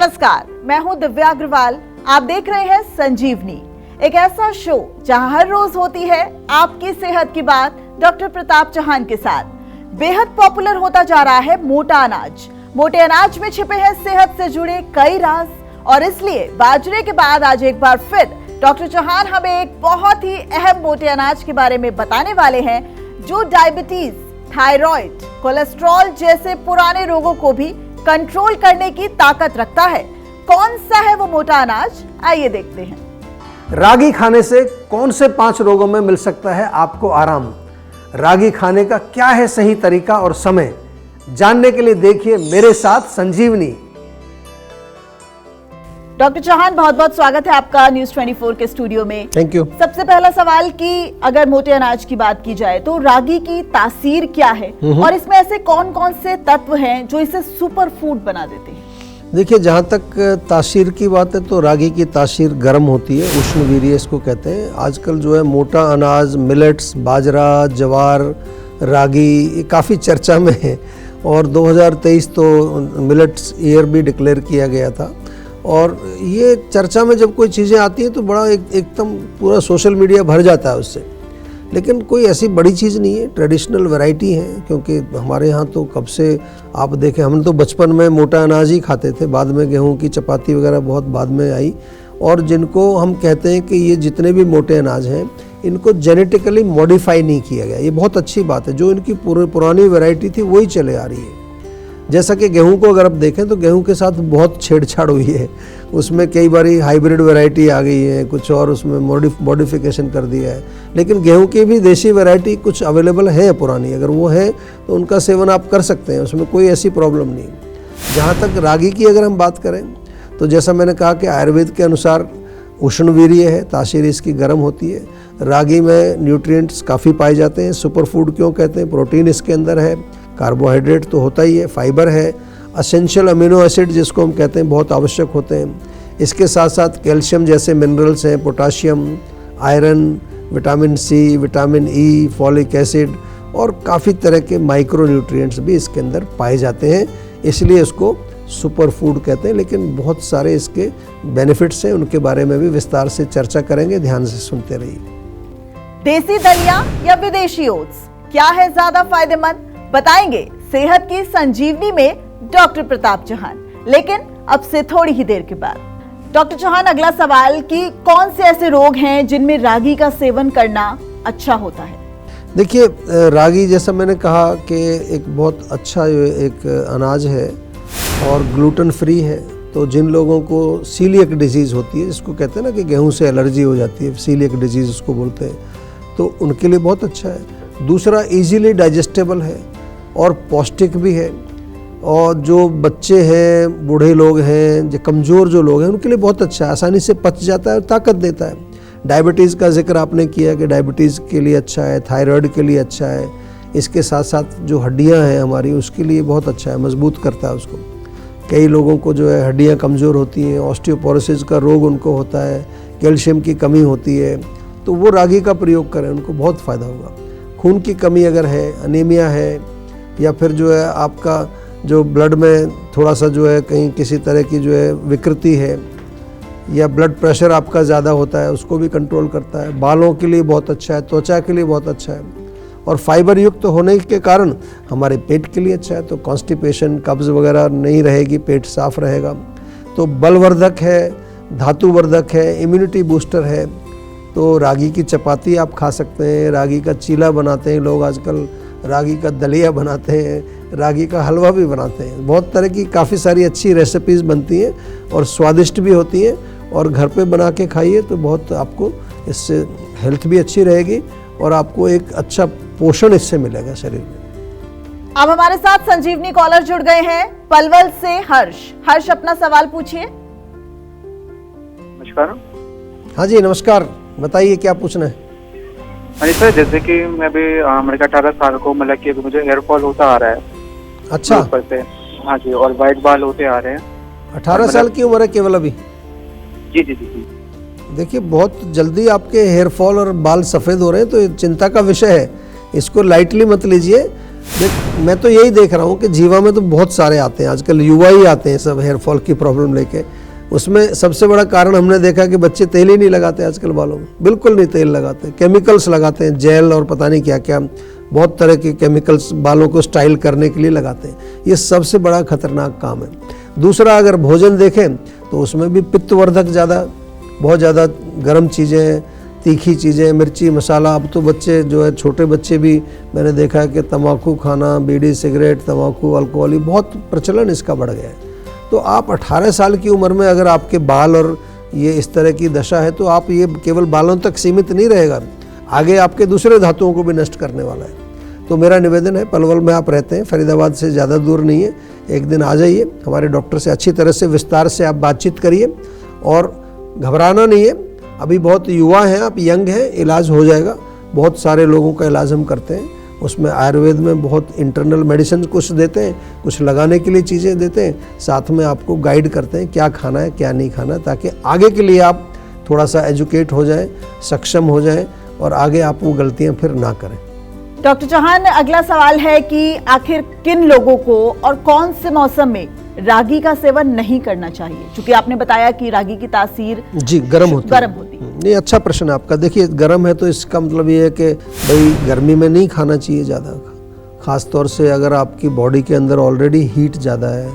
नमस्कार, मैं हूं दिव्या अग्रवाल। आप देख रहे हैं संजीवनी, एक ऐसा शो जहां हर रोज होती है आपकी सेहत की बात डॉक्टर प्रताप चौहान के साथ। बेहद पॉपुलर होता जा रहा है मोटा अनाज। मोटे अनाज में छिपे हैं सेहत से जुड़े कई राज, और इसलिए बाजरे के बाद आज एक बार फिर डॉक्टर चौहान हमें एक बहुत ही अहम मोटे अनाज के बारे में बताने वाले हैं जो डायबिटीज, थायराइड, कोलेस्ट्रॉल जैसे पुराने रोगों को भी कंट्रोल करने की ताकत रखता है। कौन सा है वो मोटा अनाज, आइए देखते हैं। रागी खाने से कौन से 5 रोगों में मिल सकता है आपको आराम? रागी खाने का क्या है सही तरीका और समय, जानने के लिए देखिए मेरे साथ संजीवनी। डॉक्टर चौहान, बहुत बहुत स्वागत है आपका न्यूज़ 24 के स्टूडियो में। Thank you. सबसे पहला सवाल कि अगर मोटे अनाज की बात की जाए तो रागी की तासीर क्या है और इसमें ऐसे कौन कौन से तत्व हैं जो इसे सुपर फूड बना देते हैं? देखिए, जहाँ तक तासीर की बात है तो रागी की तासीर गर्म होती है, उष्णवीर्य इसको कहते हैं। आजकल जो है मोटा अनाज, मिलेट्स, बाजरा, ज्वार, रागी, ये काफ़ी चर्चा में है और 2023 तो मिलेट्स ईयर भी डिक्लेयर किया गया था। और ये चर्चा में जब कोई चीज़ें आती हैं तो बड़ा एकदम पूरा सोशल मीडिया भर जाता है उससे, लेकिन कोई ऐसी बड़ी चीज़ नहीं है, ट्रेडिशनल वैरायटी है। क्योंकि हमारे यहाँ तो कब से आप देखें, हम तो बचपन में मोटा अनाज ही खाते थे, बाद में गेहूं की चपाती वगैरह बहुत बाद में आई। और जिनको हम कहते हैं कि ये जितने भी मोटे अनाज हैं इनको जेनेटिकली मॉडिफाई नहीं किया गया, ये बहुत अच्छी बात है। जो इनकी पुरानी वैरायटी थी वही चले आ रही है। जैसा कि गेहूं को अगर आप देखें तो गेहूं के साथ बहुत छेड़छाड़ हुई है, उसमें कई बारी हाइब्रिड वैरायटी आ गई है, कुछ और उसमें मॉडिफिकेशन कर दिया है। लेकिन गेहूं की भी देसी वैरायटी कुछ अवेलेबल है पुरानी, अगर वो है तो उनका सेवन आप कर सकते हैं, उसमें कोई ऐसी प्रॉब्लम नहीं। जहाँ तक रागी की अगर हम बात करें तो जैसा मैंने कहा कि आयुर्वेद के अनुसार उष्णवीर्य है, तासीर इसकी गर्म होती है। रागी में न्यूट्रिएंट्स काफ़ी पाए जाते हैं। सुपर फूड क्यों कहते हैं? प्रोटीन इसके अंदर है, कार्बोहाइड्रेट तो होता ही है, फाइबर है, असेंशियल अमीनो एसिड जिसको हम कहते हैं बहुत आवश्यक होते हैं। इसके साथ साथ कैल्शियम जैसे मिनरल्स हैं, potassium, iron, vitamin C, vitamin E, folic acid और काफ़ी तरह के माइक्रो न्यूट्रिएंट्स भी इसके अंदर पाए जाते हैं, इसलिए इसको सुपर फूड कहते हैं। लेकिन बहुत सारे इसके बेनिफिट्स हैं, उनके बारे में भी विस्तार से चर्चा करेंगे, ध्यान से सुनते रहिए। देसी दलिया या विदेशी ओट्स, क्या है ज्यादा फायदेमंद, बताएंगे सेहत की संजीवनी में डॉक्टर प्रताप चौहान, लेकिन अब से थोड़ी ही देर के बाद। डॉक्टर चौहान, अगला सवाल कि कौन से ऐसे रोग हैं जिनमें रागी का सेवन करना अच्छा होता है? देखिए, रागी जैसा मैंने कहा कि एक बहुत अच्छा एक अनाज है और ग्लूटेन फ्री है। तो जिन लोगों को सीलियक डिजीज़ होती है, जिसको कहते हैं ना कि गेहूं से एलर्जी हो जाती है, सीलियक डिजीज़ उसको बोलते हैं, तो उनके लिए बहुत अच्छा है। दूसरा, इजीली डाइजेस्टेबल है और पौष्टिक भी है। और जो बच्चे हैं, बूढ़े लोग हैं, जो कमज़ोर जो लोग हैं, उनके लिए बहुत अच्छा है, आसानी से पच जाता है और ताकत देता है। डायबिटीज़ का जिक्र आपने किया कि डायबिटीज़ के लिए अच्छा है, थायराइड के लिए अच्छा है। इसके साथ साथ जो हड्डियां हैं हमारी, उसके लिए बहुत अच्छा है, मजबूत करता है उसको। कई लोगों को जो है हड्डियां कमज़ोर होती हैं, ऑस्टियोपोरोसिस का रोग उनको होता है, कैल्शियम की कमी होती है, तो वो रागी का प्रयोग करें, उनको बहुत फ़ायदा होगा। खून की कमी अगर है, अनीमिया है, या फिर जो है आपका जो ब्लड में थोड़ा सा जो है कहीं किसी तरह की जो है विकृति है, या ब्लड प्रेशर आपका ज़्यादा होता है, उसको भी कंट्रोल करता है। बालों के लिए बहुत अच्छा है, त्वचा के लिए बहुत अच्छा है, और फाइबर युक्त होने के कारण हमारे पेट के लिए अच्छा है। तो कॉन्स्टिपेशन, कब्ज़ वगैरह नहीं रहेगी, पेट साफ रहेगा। तो बलवर्धक है, धातुवर्धक है, इम्यूनिटी बूस्टर है। तो रागी की चपाती आप खा सकते हैं, रागी का चीला बनाते हैं लोग आजकल, रागी का दलिया बनाते हैं, रागी का हलवा भी बनाते हैं। बहुत तरह की काफ़ी सारी अच्छी रेसिपीज़ बनती हैं और स्वादिष्ट भी होती हैं, और घर पे बना के खाइए तो बहुत आपको इससे हेल्थ भी अच्छी रहेगी और आपको एक अच्छा पोषण इससे मिलेगा शरीर में। अब हमारे साथ संजीवनी कॉलर जुड़ गए हैं, पलवल से हर्ष अपना सवाल पूछिए। नमस्कार। हाँ जी, नमस्कार, बताइए क्या पूछना है? हाँ जी सर, जैसे कि मैं भी मेरे का 18 साल को, मतलब कि मुझे हेयर फॉल होता आ रहा है। अच्छा। ऊपर से, हाँ जी, और वाइट बाल होते आ रहे हैं। 18 साल की उम्र है केवल अभी? जी जी जी जी। देखिए, बहुत जल्दी आपके हेयर फॉल और बाल सफ़ेद हो रहे हैं, तो ये चिंता का विषय है, इसको लाइटली मत लीजिए। देख, मैं तो यही देख रहा हूँ कि जीवा में तो बहुत सारे आते हैं, आजकल युवा ही आते हैं सब हेयर फॉल की प्रॉब्लम लेके। उसमें सबसे बड़ा कारण हमने देखा कि बच्चे तेल ही नहीं लगाते आजकल बालों में, बिल्कुल नहीं तेल लगाते, केमिकल्स लगाते हैं, जेल और पता नहीं क्या क्या, बहुत तरह के केमिकल्स बालों को स्टाइल करने के लिए लगाते हैं। ये सबसे बड़ा खतरनाक काम है। दूसरा, अगर भोजन देखें तो उसमें भी पित्तवर्धक ज़्यादा, बहुत ज़्यादा गर्म चीज़ें, तीखी चीज़ें, मिर्ची मसाला। अब तो बच्चे जो है, छोटे बच्चे भी मैंने देखा है कि तंबाकू खाना, बीड़ी सिगरेट, तंबाकू, अल्कोहल, बहुत प्रचलन इसका बढ़ गया है। तो आप 18 साल की उम्र में अगर आपके बाल और ये इस तरह की दशा है तो आप ये केवल बालों तक सीमित नहीं रहेगा, आगे आपके दूसरे धातुओं को भी नष्ट करने वाला है। तो मेरा निवेदन है, पलवल में आप रहते हैं, फरीदाबाद से ज़्यादा दूर नहीं है, एक दिन आ जाइए, हमारे डॉक्टर से अच्छी तरह से विस्तार से आप बातचीत करिए और घबराना नहीं है। अभी बहुत युवा हैं आप, यंग हैं, इलाज हो जाएगा। बहुत सारे लोगों का इलाज हम करते हैं, उसमें आयुर्वेद में बहुत इंटरनल मेडिसिन कुछ देते हैं, कुछ लगाने के लिए चीज़ें देते हैं, साथ में आपको गाइड करते हैं क्या खाना है क्या नहीं खाना, ताकि आगे के लिए आप थोड़ा सा एजुकेट हो जाएं, सक्षम हो जाएं और आगे आप वो गलतियां फिर ना करें। डॉक्टर चौहान, अगला सवाल है कि आखिर किन लोगों को और कौन से मौसम में रागी का सेवन नहीं करना चाहिए? क्योंकि आपने बताया कि रागी की तासीर जी गर्म होती है। नहीं, अच्छा प्रश्न है आपका। देखिए, गर्म है तो इसका मतलब ये है कि भाई गर्मी में नहीं खाना चाहिए ज़्यादा, ख़ास तौर से अगर आपकी बॉडी के अंदर ऑलरेडी हीट ज़्यादा है,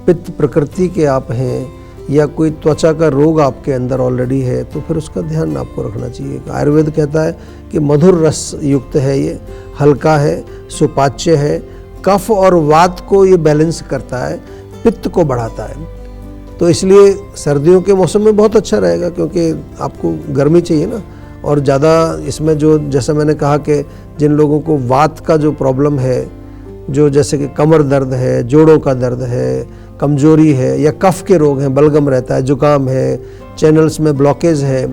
पित्त प्रकृति के आप हैं, या कोई त्वचा का रोग आपके अंदर ऑलरेडी है, तो फिर उसका ध्यान आपको रखना चाहिए। आयुर्वेद कहता है कि मधुर रस युक्त है, ये हल्का है, सुपाच्य है, कफ और वात को ये बैलेंस करता है, पित्त को बढ़ाता है। तो इसलिए सर्दियों के मौसम में बहुत अच्छा रहेगा, क्योंकि आपको गर्मी चाहिए ना। और ज़्यादा इसमें जो, जैसा मैंने कहा कि जिन लोगों को वात का जो प्रॉब्लम है, जो जैसे कि कमर दर्द है, जोड़ों का दर्द है, कमजोरी है, या कफ के रोग हैं, बलगम रहता है, जुकाम है, चैनल्स में ब्लॉकेज है,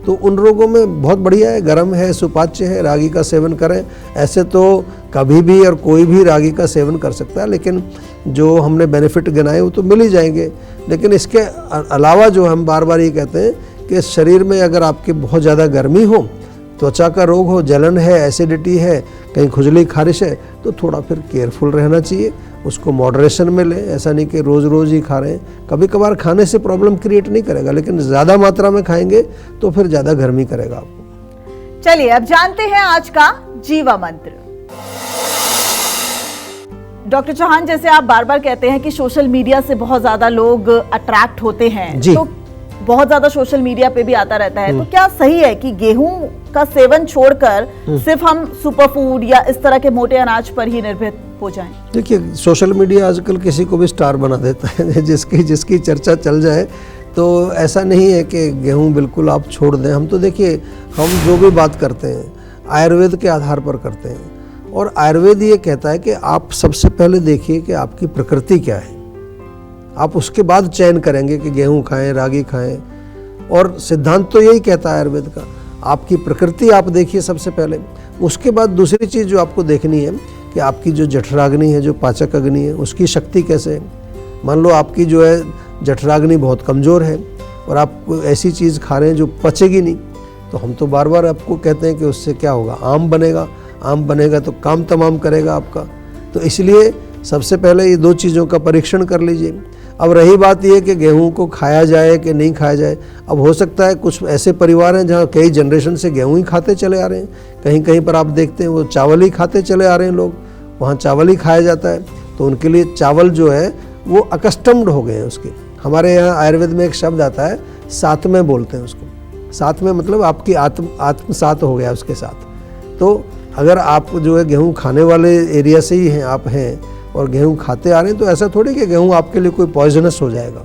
तो उन रोगों में बहुत बढ़िया है, गर्म है, सुपाच्य है, रागी का सेवन करें। ऐसे तो कभी भी और कोई भी रागी का सेवन कर सकता है, लेकिन जो हमने बेनिफिट गिनाए वो तो मिल ही जाएंगे। लेकिन इसके अलावा जो हम बार बार ये कहते हैं कि शरीर में अगर आपकी बहुत ज़्यादा गर्मी हो, त्वचा का रोग हो, जलन है, एसिडिटी है, कहीं खुजली खारिश है, तो थोड़ा फिर केयरफुल रहना चाहिए, उसको मॉडरेशन में लें। ऐसा नहीं कि रोज़ रोज़ ही खा रहे हैं, कभी कभार खाने से प्रॉब्लम क्रिएट नहीं करेगा, लेकिन ज़्यादा मात्रा में खाएंगे तो फिर ज़्यादा गर्मी करेगा आपको। चलिए अब जानते हैं आज का जीवा मंत्र। डॉक्टर चौहान, जैसे आप बार बार कहते हैं कि सोशल मीडिया से बहुत ज्यादा लोग अट्रैक्ट होते हैं, तो बहुत ज्यादा सोशल मीडिया पे भी आता रहता है, तो क्या सही है कि गेहूं का सेवन छोड़कर सिर्फ हम सुपरफूड या इस तरह के मोटे अनाज पर ही निर्भर हो जाएं? देखिए, सोशल मीडिया आजकल किसी को भी स्टार बना देता है, जिसकी चर्चा चल जाए। तो ऐसा नहीं है कि गेहूं बिल्कुल आप छोड़ दें। हम तो देखिए, हम जो भी बात करते हैं आयुर्वेद के आधार पर करते हैं, और आयुर्वेद ये कहता है कि आप सबसे पहले देखिए कि आपकी प्रकृति क्या है, आप उसके बाद चयन करेंगे कि गेहूं खाएं, रागी खाएं। और सिद्धांत तो यही कहता है आयुर्वेद का, आपकी प्रकृति आप देखिए सबसे पहले। उसके बाद दूसरी चीज़ जो आपको देखनी है कि आपकी जो जठराग्नि है, जो पाचक अग्नि है, उसकी शक्ति कैसे है। मान लो आपकी जो है जठराग्नि बहुत कमज़ोर है और आप ऐसी चीज़ खा रहे हैं जो पचेगी नहीं, तो हम तो बार बार आपको कहते हैं कि उससे क्या होगा, आम बनेगा। आम बनेगा तो काम तमाम करेगा आपका। तो इसलिए सबसे पहले ये दो चीज़ों का परीक्षण कर लीजिए। अब रही बात ये कि गेहूं को खाया जाए कि नहीं खाया जाए, अब हो सकता है कुछ ऐसे परिवार हैं जहाँ कई जनरेशन से गेहूं ही खाते चले आ रहे हैं, कहीं कहीं पर आप देखते हैं वो चावल ही खाते चले आ रहे हैं लोग, वहाँ चावल ही खाया जाता है, तो उनके लिए चावल जो है वो अकस्टम्ड हो गए हैं उसके। हमारे यहाँ आयुर्वेद में एक शब्द आता है, साथ में बोलते हैं उसको। साथ में मतलब आपकी आत्मसात हो गया उसके साथ। तो अगर आप जो है गेहूं खाने वाले एरिया से ही हैं, आप हैं और गेहूं खाते आ रहे हैं, तो ऐसा थोड़ी कि गेहूं आपके लिए कोई पॉइजनस हो जाएगा।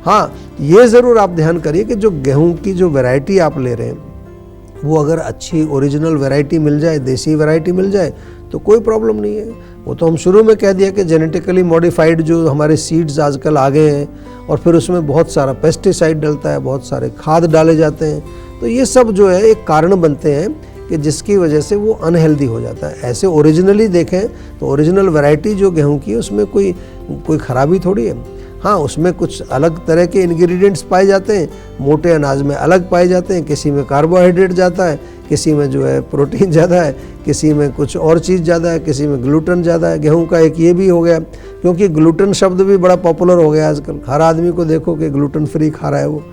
हाँ, ये ज़रूर आप ध्यान करिए कि जो गेहूं की जो वैरायटी आप ले रहे हैं, वो अगर अच्छी ओरिजिनल वैरायटी मिल जाए, देसी वैरायटी मिल जाए, तो कोई प्रॉब्लम नहीं है। वो तो हम शुरू में कह दिया कि जेनेटिकली मॉडिफाइड जो हमारे सीड्स आजकल आ गए हैं, और फिर उसमें बहुत सारा पेस्टिसाइड डलता है, बहुत सारे खाद डाले जाते हैं, तो ये सब जो है एक कारण बनते हैं कि जिसकी वजह से वो अनहेल्दी हो जाता है। ऐसे ओरिजिनली देखें तो ओरिजिनल वैरायटी जो गेहूं की है उसमें कोई खराबी थोड़ी है। हाँ, उसमें कुछ अलग तरह के इंग्रेडिएंट्स पाए जाते हैं, मोटे अनाज में अलग पाए जाते हैं, किसी में कार्बोहाइड्रेट जाता है, किसी में जो है प्रोटीन ज़्यादा है, किसी में कुछ और चीज़ ज़्यादा है, किसी में ग्लूटेन ज़्यादा है। गेहूं का एक ये भी हो गया, क्योंकि ग्लूटेन शब्द भी बड़ा पॉपुलर हो गया आजकल, हर आदमी को देखो कि ग्लूटेन फ्री खा रहा है वो।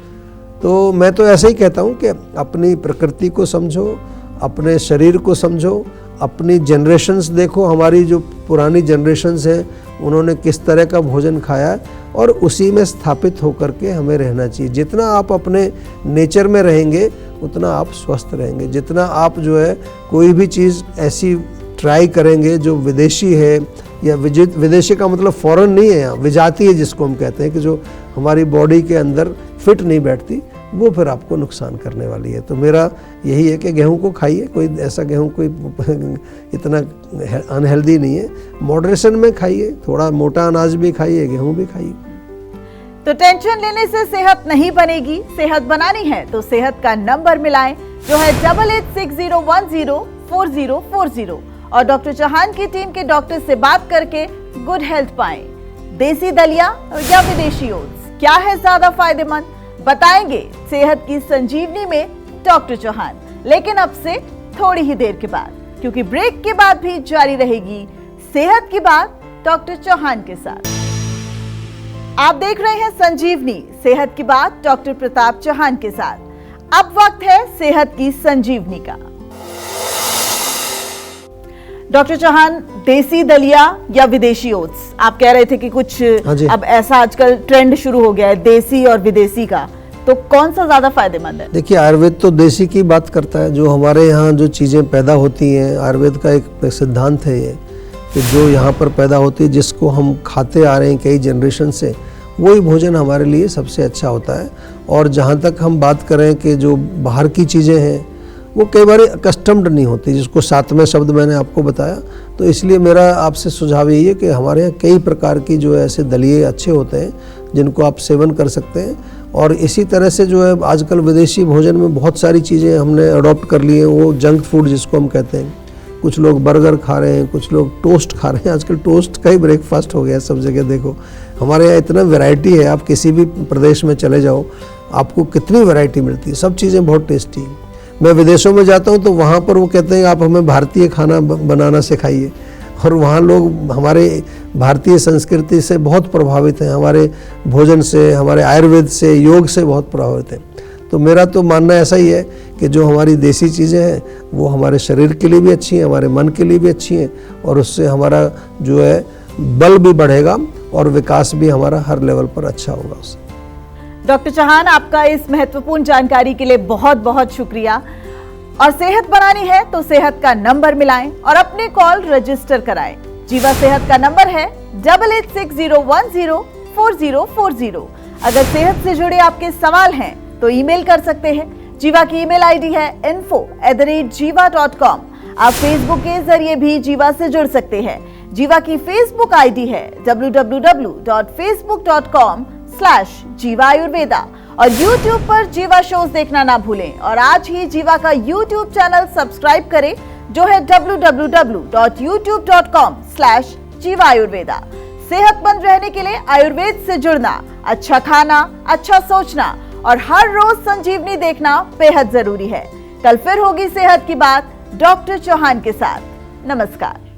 तो मैं तो ऐसे ही कहता हूँ कि अपनी प्रकृति को समझो, अपने शरीर को समझो, अपनी जनरेशन्स देखो, हमारी जो पुरानी जनरेशन्स हैं उन्होंने किस तरह का भोजन खाया और उसी में स्थापित होकर के हमें रहना चाहिए। जितना आप अपने नेचर में रहेंगे उतना आप स्वस्थ रहेंगे। जितना आप जो है कोई भी चीज़ ऐसी ट्राई करेंगे जो विदेशी है, या विदेशी का मतलब फॉरेन नहीं है, यहाँ विजाती है जिसको हम कहते हैं, कि जो हमारी बॉडी के अंदर फिट नहीं बैठती, वो फिर आपको नुकसान करने वाली है। तो मेरा यही है कि गेहूं को खाइए, कोई ऐसा गेहूं कोई इतना अनहेल्दी नहीं है, मॉडरेशन में खाइए, थोड़ा मोटा अनाज भी खाइए, गेहूं भी खाइए। तो टेंशन लेने से सेहत नहीं बनेगी, सेहत बनानी है तो सेहत का नंबर मिलाएं जो है 8860104040 और डॉक्टर चौहान की टीम के डॉक्टर से बात करके गुड हेल्थ पाएं। देसी दलिया या विदेशी ओट्स क्या है ज्यादा फायदेमंद, बताएंगे सेहत की संजीवनी में डॉक्टर चौहान, लेकिन अब से थोड़ी ही देर के बाद, क्योंकि ब्रेक के बाद भी जारी रहेगी सेहत की बात डॉक्टर चौहान के साथ। आप देख रहे हैं संजीवनी, सेहत की बात डॉक्टर प्रताप चौहान के साथ। अब वक्त है सेहत की संजीवनी का। डॉक्टर चौहान, देसी दलिया या विदेशी ओट्स, आप कह रहे थे कि कुछ अब ऐसा आजकल ट्रेंड शुरू हो गया है देसी और विदेशी का, तो कौन सा ज्यादा फायदेमंद है? देखिए, आयुर्वेद तो देसी की बात करता है। जो हमारे यहाँ जो चीज़ें पैदा होती हैं, आयुर्वेद का एक सिद्धांत है ये कि जो यहाँ पर पैदा होती है, जिसको हम खाते आ रहे हैं कई जनरेशन से, वही भोजन हमारे लिए सबसे अच्छा होता है। और जहाँ तक हम बात करें कि जो बाहर की चीज़ें हैं वो कई बार कस्टम्ड नहीं होती, जिसको सातवें शब्द मैंने आपको बताया। तो इसलिए मेरा आपसे सुझाव यही है कि हमारे यहाँ कई प्रकार की जो है ऐसे दलिए अच्छे होते हैं जिनको आप सेवन कर सकते हैं। और इसी तरह से जो है आजकल विदेशी भोजन में बहुत सारी चीज़ें हमने अडॉप्ट कर ली हैं, वो जंक फूड जिसको हम कहते हैं। कुछ लोग बर्गर खा रहे हैं, कुछ लोग टोस्ट खा रहे हैं। आजकल टोस्ट का ही ब्रेकफास्ट हो गया है सब जगह। देखो, हमारे यहाँ इतना वैरायटी है, आप किसी भी प्रदेश में चले जाओ, आपको कितनी वैरायटी मिलती है, सब चीज़ें बहुत टेस्टी हैं। मैं विदेशों में जाता हूँ तो वहाँ पर वो कहते हैं आप हमें भारतीय खाना बनाना सिखाइए, और वहाँ लोग हमारे भारतीय संस्कृति से बहुत प्रभावित हैं, हमारे भोजन से, हमारे आयुर्वेद से, योग से बहुत प्रभावित हैं। तो मेरा तो मानना ऐसा ही है कि जो हमारी देसी चीज़ें हैं वो हमारे शरीर के लिए भी अच्छी हैं, हमारे मन के लिए भी अच्छी हैं, और उससे हमारा जो है बल भी बढ़ेगा और विकास भी हमारा हर लेवल पर अच्छा होगा उससे। डॉक्टर चौहान, आपका इस महत्वपूर्ण जानकारी के लिए बहुत बहुत शुक्रिया। और सेहत बनानी है तो सेहत का नंबर मिलाएं और अपने कॉल रजिस्टर कराएं। जीवा सेहत का नंबर है 8860104040। अगर सेहत से जुड़े आपके सवाल हैं तो ईमेल कर सकते हैं। जीवा की ईमेल आईडी है info@jiva.com। आप फेसबुक के जरिए भी जीवा से जुड़ सकते हैं। जीवा की फेसबुक आईडी है www.facebook.com/जीवा आयुर्वेदा। और YouTube पर जीवा शोज देखना ना भूलें और आज ही जीवा का YouTube चैनल सब्सक्राइब करें जो है www.youtube.com/जीवा आयुर्वेदा। सेहतमंद रहने के लिए आयुर्वेद से जुड़ना, अच्छा खाना, अच्छा सोचना और हर रोज संजीवनी देखना बेहद जरूरी है। कल फिर होगी सेहत की बात डॉक्टर चौहान के साथ। नमस्कार।